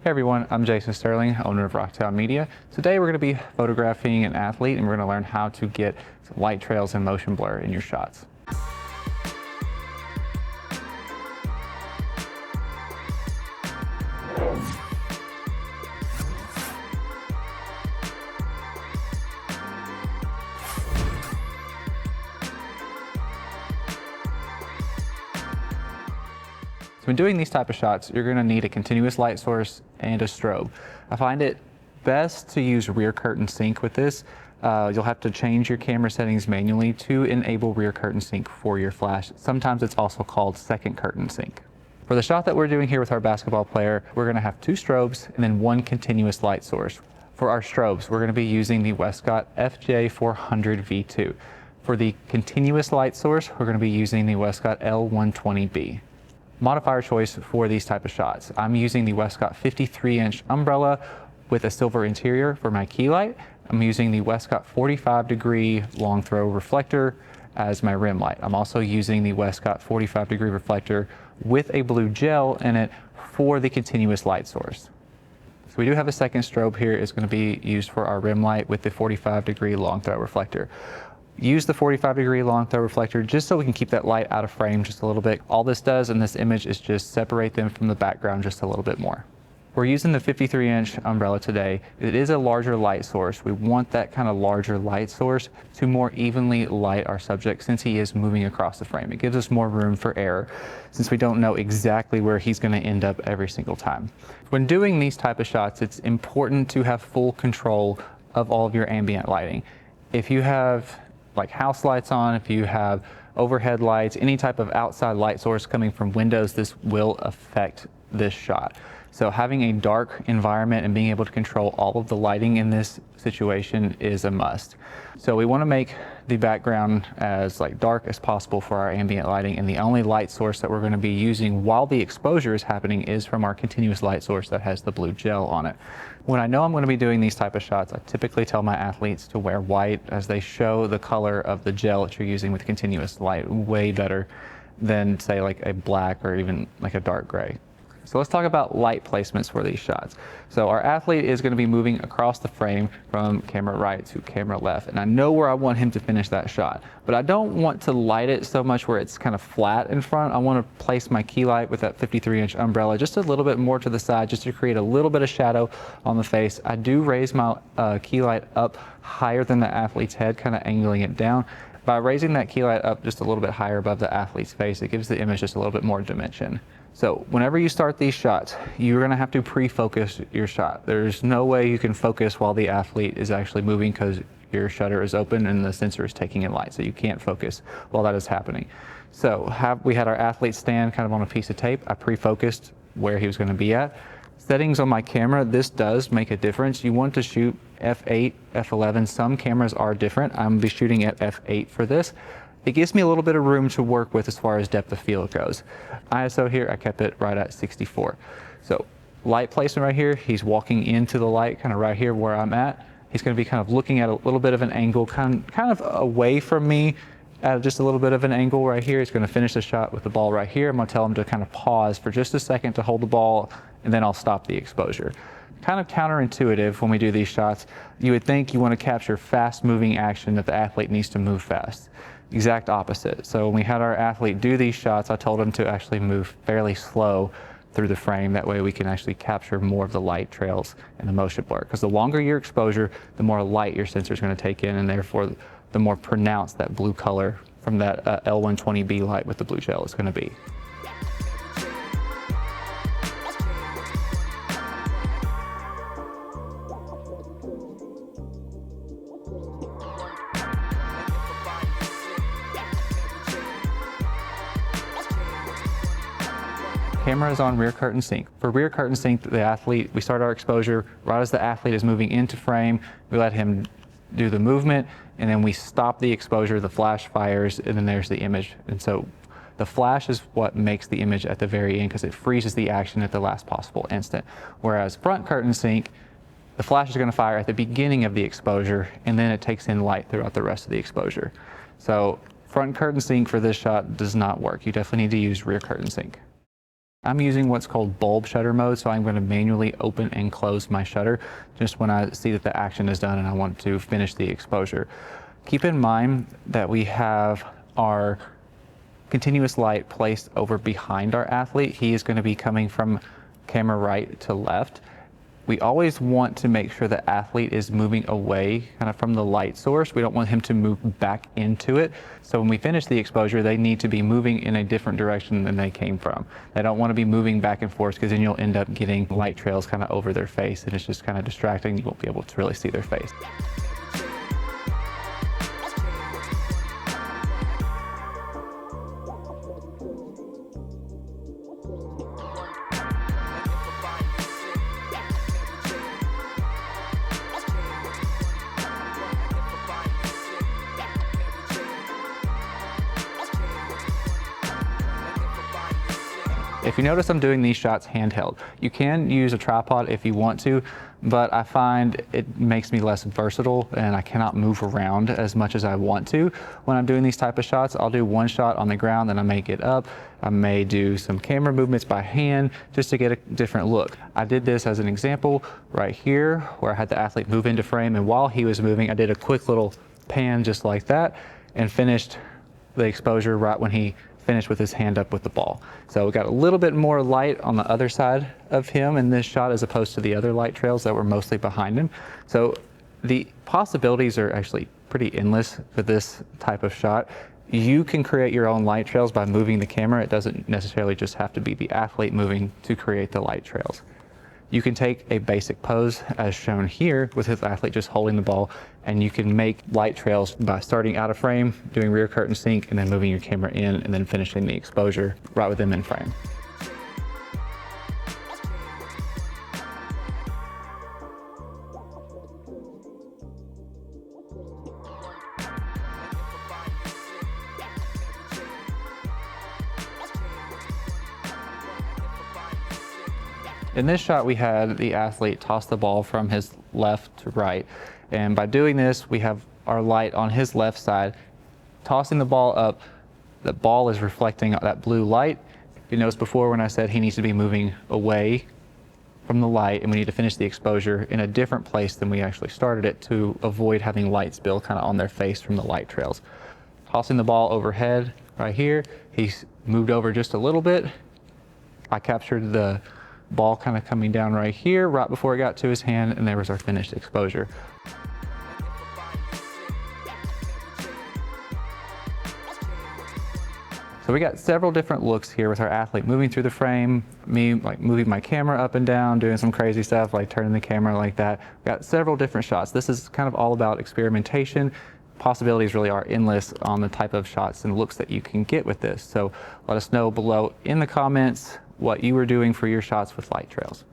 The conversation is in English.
Hey everyone, I'm Jason Sterling, owner of Rocktown Media. Today we're going to be photographing an athlete and we're going to learn how to get light trails and motion blur in your shots. When doing these type of shots, you're going to need a continuous light source and a strobe. I find it best to use rear curtain sync with this. You'll have to change your camera settings manually to enable rear curtain sync for your flash. Sometimes it's also called second curtain sync. For the shot that we're doing here with our basketball player, we're going to have 2 strobes and then 1 continuous light source. For our strobes, we're going to be using the Westcott FJ400 V2. For the continuous light source, we're going to be using the Westcott L120B. Modifier choice for these type of shots. I'm using the Westcott 53-inch umbrella with a silver interior for my key light. I'm using the Westcott 45-degree long throw reflector as my rim light. I'm also using the Westcott 45-degree reflector with a blue gel in it for the continuous light source. So we do have a second strobe here. It's going to be used for our rim light with the 45-degree long throw reflector. Use the 45-degree long throw reflector just so we can keep that light out of frame just a little bit. All this does in this image is just separate them from the background just a little bit more. We're using the 53-inch umbrella today. It is a larger light source. We want that kind of larger light source to more evenly light our subject since he is moving across the frame. It gives us more room for error since we don't know exactly where he's going to end up every single time. When doing these type of shots, it's important to have full control of all of your ambient lighting. If you have like house lights on, if you have overhead lights, any type of outside light source coming from windows, this will affect this shot. So having a dark environment and being able to control all of the lighting in this situation is a must. So we want to make the background as dark as possible for our ambient lighting, and the only light source that we're going to be using while the exposure is happening is from our continuous light source that has the blue gel on it. When I know I'm going to be doing these type of shots, I typically tell my athletes to wear white as they show the color of the gel that you're using with continuous light way better than say like a black or even like a dark gray. So let's talk about light placements for these shots. So our athlete is going to be moving across the frame from camera right to camera left. And I know where I want him to finish that shot, but I don't want to light it so much where it's kind of flat in front. I want to place my key light with that 53-inch umbrella just a little bit more to the side just to create a little bit of shadow on the face. I do raise my key light up higher than the athlete's head, kind of angling it down. By raising that key light up just a little bit higher above the athlete's face, it gives the image just a little bit more dimension. So whenever you start these shots, you're going to have to pre-focus your shot. There's no way you can focus while the athlete is actually moving because your shutter is open and the sensor is taking in light, so you can't focus while that is happening. So we had our athlete stand kind of on a piece of tape. I pre-focused where he was going to be at. Settings on my camera, this does make a difference. You want to shoot f8, f11. Some cameras are different. I'm going to be shooting at f8 for this. It gives me a little bit of room to work with as far as depth of field goes. ISO here, I kept it right at 64. So light placement right here, he's walking into the light kind of right here where I'm at. He's going to be kind of looking at a little bit of an angle, kind of away from me at just a little bit of an angle right here. He's going to finish the shot with the ball right here. I'm going to tell him to kind of pause for just a second to hold the ball, and then I'll stop the exposure. Kind of counterintuitive when we do these shots. You would think you want to capture fast moving action that the athlete needs to move fast. Exact opposite. So when we had our athlete do these shots, I told him to actually move fairly slow through the frame. That way we can actually capture more of the light trails and the motion blur. Because the longer your exposure, the more light your sensor is going to take in, and therefore the more pronounced that blue color from that L120B light with the blue gel is going to be. Camera is on rear curtain sync. For rear curtain sync, the athlete, we start our exposure right as the athlete is moving into frame. We let him do the movement, and then we stop the exposure, the flash fires, and then there's the image. And so the flash is what makes the image at the very end because it freezes the action at the last possible instant. Whereas front curtain sync, the flash is going to fire at the beginning of the exposure, and then it takes in light throughout the rest of the exposure. So front curtain sync for this shot does not work. You definitely need to use rear curtain sync. I'm using what's called bulb shutter mode, so I'm going to manually open and close my shutter just when I see that the action is done and I want to finish the exposure. Keep in mind that we have our continuous light placed over behind our athlete. He is going to be coming from camera right to left. We always want to make sure the athlete is moving away kind of from the light source. We don't want him to move back into it. So when we finish the exposure, they need to be moving in a different direction than they came from. They don't want to be moving back and forth, because then you'll end up getting light trails kind of over their face, and it's just kind of distracting. You won't be able to really see their face. If you notice, I'm doing these shots handheld. You can use a tripod if you want to, but I find it makes me less versatile and I cannot move around as much as I want to. When I'm doing these type of shots, I'll do one shot on the ground, then I may get up. I may do some camera movements by hand just to get a different look. I did this as an example right here, where I had the athlete move into frame, and while he was moving, I did a quick little pan just like that and finished the exposure right when he finished with his hand up with the ball. So we got a little bit more light on the other side of him in this shot as opposed to the other light trails that were mostly behind him. So the possibilities are actually pretty endless for this type of shot. You can create your own light trails by moving the camera. It doesn't necessarily just have to be the athlete moving to create the light trails. You can take a basic pose as shown here with his athlete just holding the ball, and you can make light trails by starting out of frame, doing rear curtain sync, and then moving your camera in and then finishing the exposure right with them in frame. In this shot, we had the athlete toss the ball from his left to right. And by doing this, we have our light on his left side. Tossing the ball up, the ball is reflecting that blue light. You noticed before when I said he needs to be moving away from the light, and we need to finish the exposure in a different place than we actually started it to avoid having light spill kind of on their face from the light trails. Tossing the ball overhead right here, he's moved over just a little bit. I captured the ball kind of coming down right here, right before it got to his hand, and there was our finished exposure. So we got several different looks here with our athlete moving through the frame, me like moving my camera up and down, doing some crazy stuff like turning the camera like that. We got several different shots. This is kind of all about experimentation. Possibilities really are endless on the type of shots and looks that you can get with this. So let us know below in the comments what you were doing for your shots with light trails.